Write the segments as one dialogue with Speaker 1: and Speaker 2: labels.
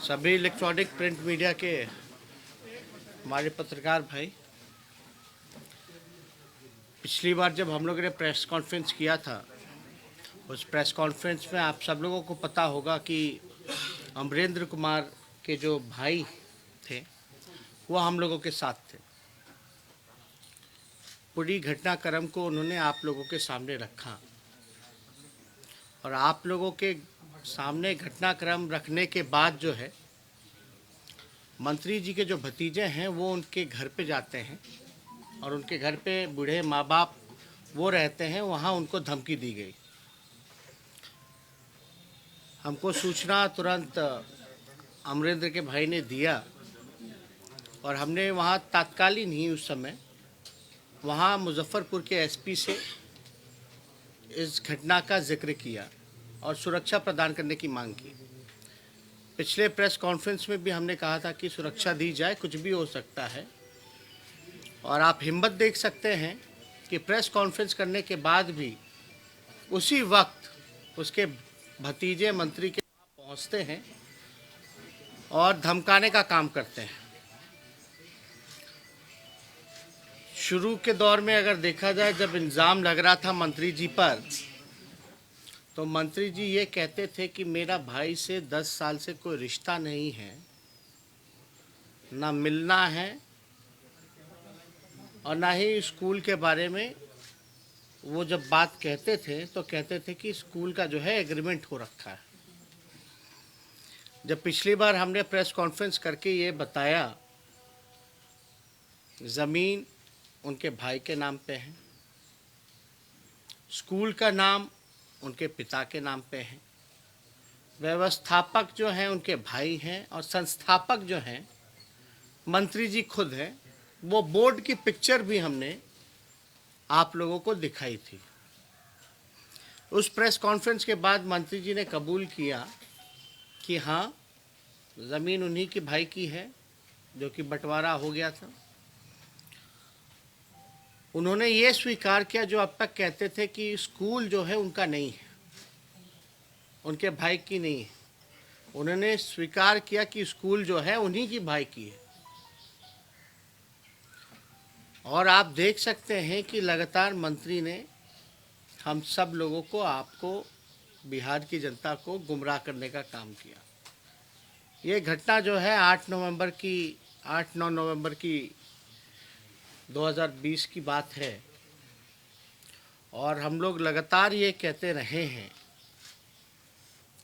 Speaker 1: सभी electronic print media के हमारे पत्रकार भाई, पिछली बार जब हम लोगों ने प्रेस कॉन्फ्रेंस किया था, उस प्रेस कॉन्फ्रेंस में आप सब लोगों को पता होगा कि अमरेंद्र कुमार के जो भाई थे वो हम लोगों के साथ थे। पूरी घटनाक्रम को उन्होंने आप लोगों के सामने रखा और आप लोगों के सामने घटनाक्रम रखने के बाद जो है, मंत्री जी के जो भतीजे हैं वो उनके घर पे जाते हैं और उनके घर पे बूढ़े माँ बाप वो रहते हैं, वहाँ उनको धमकी दी गई। हमको सूचना तुरंत अमरेंद्र के भाई ने दिया और हमने वहाँ तात्कालीन ही उस समय वहाँ मुजफ्फरपुर के एसपी से इस घटना का जिक्र किया और सुरक्षा प्रदान करने की मांग की। पिछले प्रेस कॉन्फ्रेंस में भी हमने कहा था कि सुरक्षा दी जाए, कुछ भी हो सकता है। और आप हिम्मत देख सकते हैं कि प्रेस कॉन्फ्रेंस करने के बाद भी उसी वक्त उसके भतीजे मंत्री के वहाँ पहुँचते हैं और धमकाने का काम करते हैं। शुरू के दौर में अगर देखा जाए, जब इल्ज़ाम लग रहा था मंत्री जी पर, तो मंत्री जी ये कहते थे कि मेरा भाई से 10 साल से कोई रिश्ता नहीं है, ना मिलना है और ना ही स्कूल के बारे में। वो जब बात कहते थे तो कहते थे कि स्कूल का जो है एग्रीमेंट हो रखा है। जब पिछली बार हमने प्रेस कॉन्फ्रेंस करके ये बताया, ज़मीन उनके भाई के नाम पे है, स्कूल का नाम उनके पिता के नाम पे है, व्यवस्थापक जो हैं उनके भाई हैं और संस्थापक जो हैं मंत्री जी खुद हैं। वो बोर्ड की पिक्चर भी हमने आप लोगों को दिखाई थी। उस प्रेस कॉन्फ्रेंस के बाद मंत्री जी ने कबूल किया कि हाँ, ज़मीन उन्हीं के भाई की है जो कि बंटवारा हो गया था। उन्होंने ये स्वीकार किया, जो अब तक कहते थे कि स्कूल जो है उनका नहीं है, उनके भाई की नहीं है। उन्होंने स्वीकार किया कि स्कूल जो है उन्हीं की भाई की है। और आप देख सकते हैं कि लगातार मंत्री ने हम सब लोगों को, आपको, बिहार की जनता को गुमराह करने का काम किया। ये घटना जो है 8-9 नवंबर की 2020 की बात है और हम लोग लगातार ये कहते रहे हैं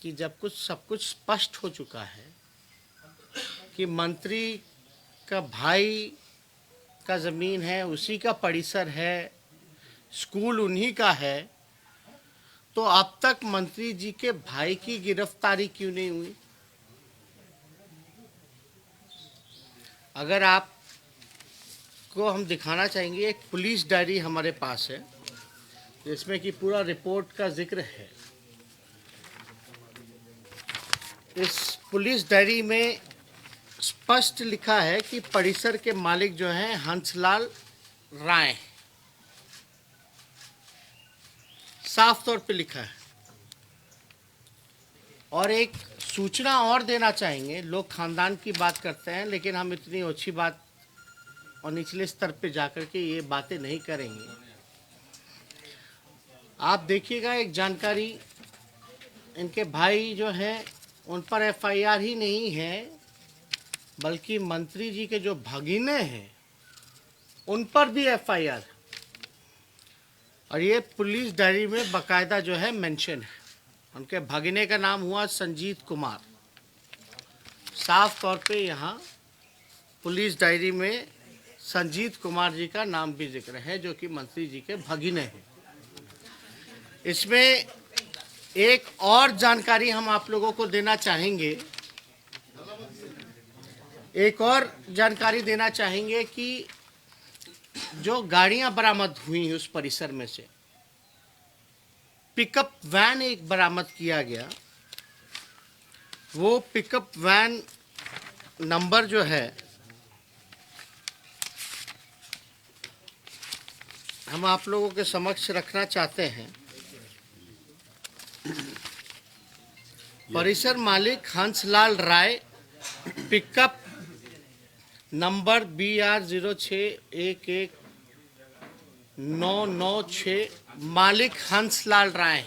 Speaker 1: कि जब सब कुछ स्पष्ट हो चुका है कि मंत्री का भाई का ज़मीन है, उसी का परिसर है, स्कूल उन्हीं का है, तो अब तक मंत्री जी के भाई की गिरफ्तारी क्यों नहीं हुई? अगर आप को हम दिखाना चाहेंगे, एक पुलिस डायरी हमारे पास है जिसमें कि पूरा रिपोर्ट का जिक्र है। इस पुलिस डायरी में स्पष्ट लिखा है कि परिसर के मालिक जो हैं हंसलाल राय, साफ तौर पे लिखा है। और एक सूचना और देना चाहेंगे, लोग खानदान की बात करते हैं लेकिन हम इतनी अच्छी बात और निचले स्तर पे जाकर के ये बातें नहीं करेंगे। आप देखिएगा, एक जानकारी, इनके भाई जो हैं उन पर एफआईआर ही नहीं है, बल्कि मंत्री जी के जो भगिने हैं उन पर भी एफआईआर है। और ये पुलिस डायरी में बाकायदा जो है मेंशन है। उनके भगिने का नाम हुआ संजीत कुमार। साफ तौर पे यहाँ पुलिस डायरी में संजीत कुमार जी का नाम भी जिक्र है, जो कि मंत्री जी के भगिने हैं। इसमें एक और जानकारी हम आप लोगों को देना चाहेंगे, कि जो गाड़ियां बरामद हुई उस परिसर में से पिकअप वैन एक बरामद किया गया। वो पिकअप वैन नंबर जो है हम आप लोगों के समक्ष रखना चाहते हैं। परिसर मालिक हंसलाल राय पिकअप नंबर BR06119996 मालिक हंसलाल राय।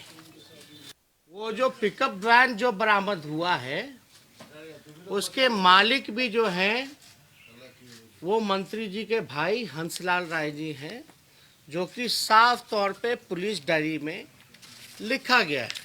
Speaker 1: वो जो पिकअप वैन जो बरामद हुआ है उसके मालिक भी जो हैं वो मंत्री जी के भाई हंसलाल राय जी हैं, जो कि साफ तौर पे पुलिस डायरी में लिखा गया है।